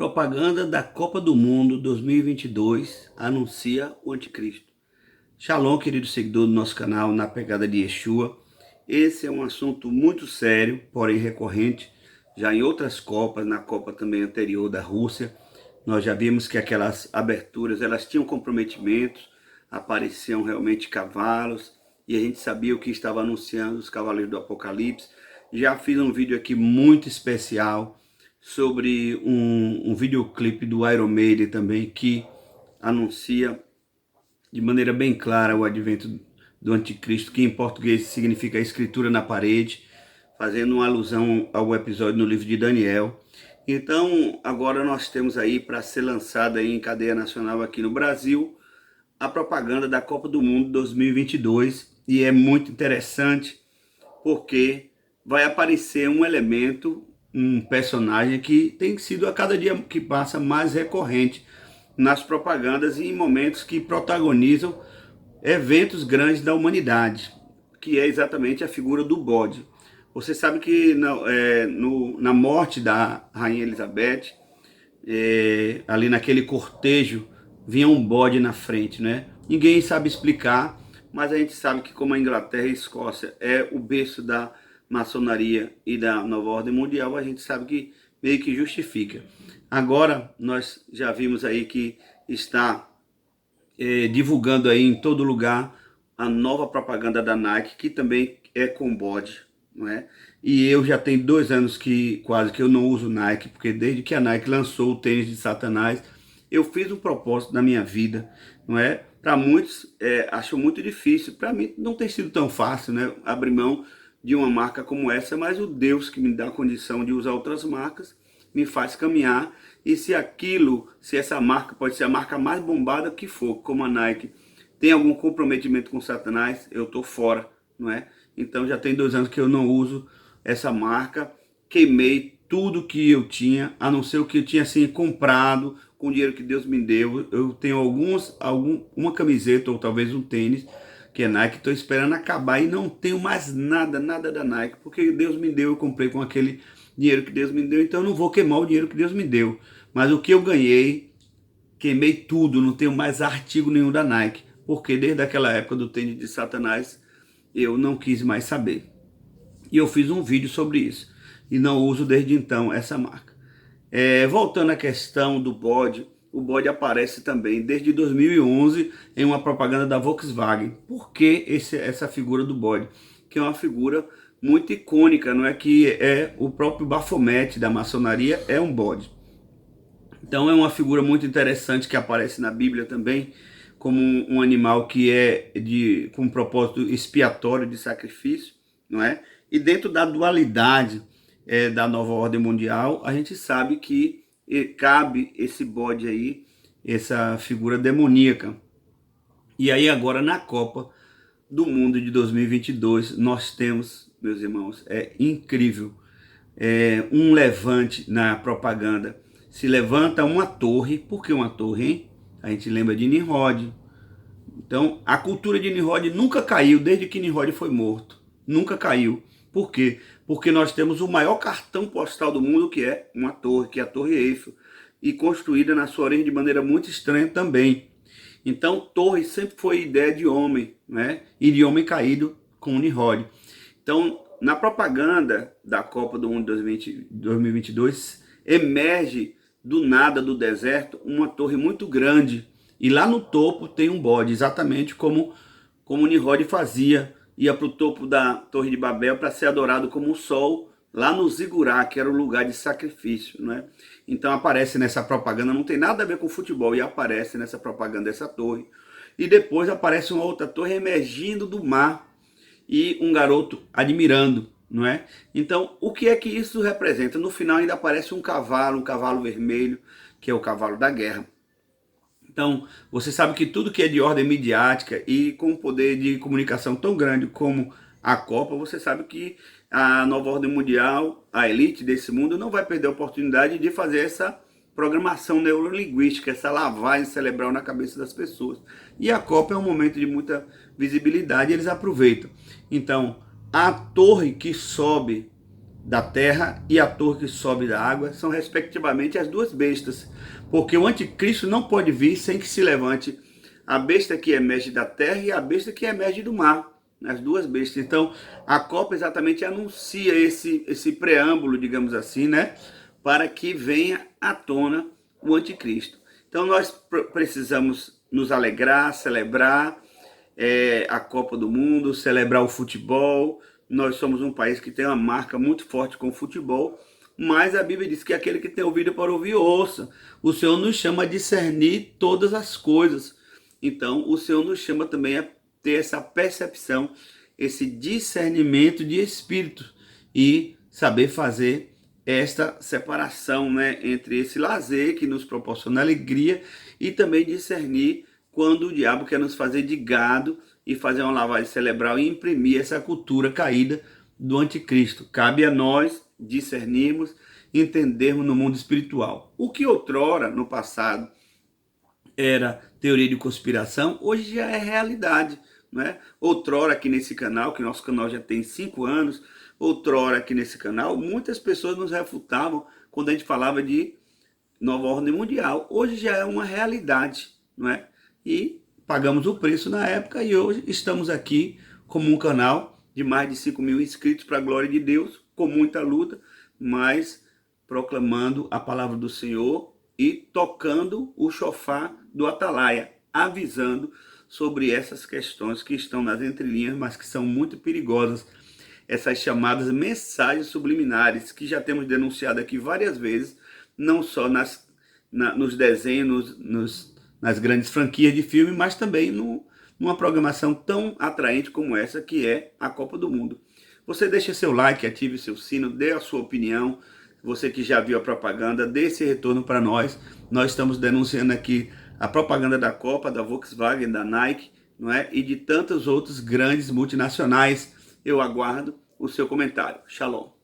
Propaganda da Copa do Mundo 2022 anuncia o anticristo. Shalom, querido seguidor do nosso canal Na Pegada de Yeshua. Esse é um assunto muito sério, porém recorrente. Já em outras Copas, na Copa também anterior da Rússia, nós já vimos que aquelas aberturas, elas tinham comprometimentos, apareciam realmente cavalos, e a gente sabia o que estava anunciando os Cavaleiros do Apocalipse. Já fiz um vídeo aqui muito especial sobre um videoclipe do Iron Maiden também, que anuncia de maneira bem clara o advento do anticristo, que em português significa a escritura na parede, fazendo uma alusão ao episódio no livro de Daniel. Então, agora nós temos aí para ser lançada em cadeia nacional aqui no Brasil a propaganda da Copa do Mundo 2022, e é muito interessante porque vai aparecer um elemento, um personagem que tem sido a cada dia que passa mais recorrente nas propagandas e em momentos que protagonizam eventos grandes da humanidade, que é exatamente a figura do bode. Você sabe que na morte da Rainha Elizabeth, ali naquele cortejo, vinha um bode na frente, né? Ninguém sabe explicar, mas a gente sabe que como a Inglaterra e a Escócia é o berço da maçonaria e da nova ordem mundial, a gente sabe que meio que justifica. Agora, nós já vimos aí que está divulgando aí em todo lugar a nova propaganda da Nike, que também é com bode, não é? E eu já tenho 2 anos que quase que eu não uso Nike, porque desde que a Nike lançou o tênis de Satanás, eu fiz um propósito na minha vida, não é? Para muitos, acho muito difícil. Para mim não tem sido tão fácil, né? Abrir mão de uma marca como essa, mas o Deus que me dá a condição de usar outras marcas me faz caminhar. E se essa marca pode ser a marca mais bombada que for, como a Nike, tem algum comprometimento com Satanás, eu tô fora, não é? Então já tem 2 anos que eu não uso essa marca, queimei tudo que eu tinha, a não ser o que eu tinha assim comprado com o dinheiro que Deus me deu. Eu tenho uma camiseta ou talvez um tênis que é Nike, estou esperando acabar e não tenho mais nada da Nike, porque Deus me deu, eu comprei com aquele dinheiro que Deus me deu, então eu não vou queimar o dinheiro que Deus me deu. Mas o que eu ganhei, queimei tudo, não tenho mais artigo nenhum da Nike, porque desde aquela época do tênis de Satanás, eu não quis mais saber. E eu fiz um vídeo sobre isso, e não uso desde então essa marca. Voltando à questão do bode, o bode aparece também desde 2011 em uma propaganda da Volkswagen. Por que essa figura do bode? Que é uma figura muito icônica, não é? Que é o próprio Baphomet da maçonaria, é um bode. Então é uma figura muito interessante que aparece na Bíblia também, como um animal que é com um propósito expiatório de sacrifício, não é? E dentro da dualidade da nova ordem mundial, a gente sabe que cabe esse bode aí, essa figura demoníaca. E aí agora na Copa do Mundo de 2022, nós temos, meus irmãos, é incrível, um levante na propaganda. Se levanta uma torre. Por que uma torre, hein? A gente lembra de Nimrod. Então, a cultura de Nimrod nunca caiu desde que Nimrod foi morto. Nunca caiu. Por quê? Porque nós temos o maior cartão postal do mundo, que é uma torre, que é a Torre Eiffel, e construída na sua origem de maneira muito estranha também. Então, torre sempre foi ideia de homem, né? E de homem caído com Nimrod. Então, na propaganda da Copa do Mundo 2022, emerge do nada, do deserto, uma torre muito grande. E lá no topo tem um bode, exatamente como Nimrod fazia. Ia para o topo da Torre de Babel para ser adorado como o sol, lá no Zigurá, que era o lugar de sacrifício, né? Então aparece nessa propaganda, não tem nada a ver com futebol, e aparece nessa propaganda essa torre. E depois aparece uma outra torre emergindo do mar e um garoto admirando, não é? Então, o que é que isso representa? No final ainda aparece um cavalo vermelho, que é o cavalo da guerra. Então, você sabe que tudo que é de ordem midiática e com poder de comunicação tão grande como a Copa, você sabe que a nova ordem mundial, a elite desse mundo, não vai perder a oportunidade de fazer essa programação neurolinguística, essa lavagem cerebral na cabeça das pessoas. E a Copa é um momento de muita visibilidade e eles aproveitam. Então, a torre que sobe da terra e a torre que sobe da água são respectivamente as duas bestas, porque o anticristo não pode vir sem que se levante a besta que emerge da terra e a besta que emerge do mar, as duas bestas. Então a Copa exatamente anuncia esse preâmbulo, digamos assim, né, para que venha à tona o anticristo. Então nós precisamos nos alegrar, celebrar a Copa do Mundo, celebrar o futebol. Nós somos um país que tem uma marca muito forte com o futebol, mas a Bíblia diz que aquele que tem ouvido para ouvir, ouça. O Senhor nos chama a discernir todas as coisas. Então, o Senhor nos chama também a ter essa percepção, esse discernimento de espírito e saber fazer esta separação, né, entre esse lazer que nos proporciona alegria e também discernir quando o diabo quer nos fazer de gado e fazer uma lavagem cerebral e imprimir essa cultura caída do anticristo. Cabe a nós discernirmos, entendermos no mundo espiritual. O que outrora, no passado, era teoria de conspiração, hoje já é realidade. Né? Outrora aqui nesse canal, que nosso canal já tem 5 anos, outrora aqui nesse canal, muitas pessoas nos refutavam quando a gente falava de nova ordem mundial. Hoje já é uma realidade, não é? E pagamos o preço na época e hoje estamos aqui como um canal de mais de 5 mil inscritos para a glória de Deus, com muita luta, mas proclamando a palavra do Senhor e tocando o chofar do atalaia, avisando sobre essas questões que estão nas entrelinhas, mas que são muito perigosas. Essas chamadas mensagens subliminares, que já temos denunciado aqui várias vezes, não só nos desenhos, nas grandes franquias de filme, mas também numa programação tão atraente como essa, que é a Copa do Mundo. Você deixa seu like, ative seu sino, dê a sua opinião. Você que já viu a propaganda, dê esse retorno para nós. Nós estamos denunciando aqui a propaganda da Copa, da Volkswagen, da Nike, não é? E de tantos outros grandes multinacionais. Eu aguardo o seu comentário. Shalom.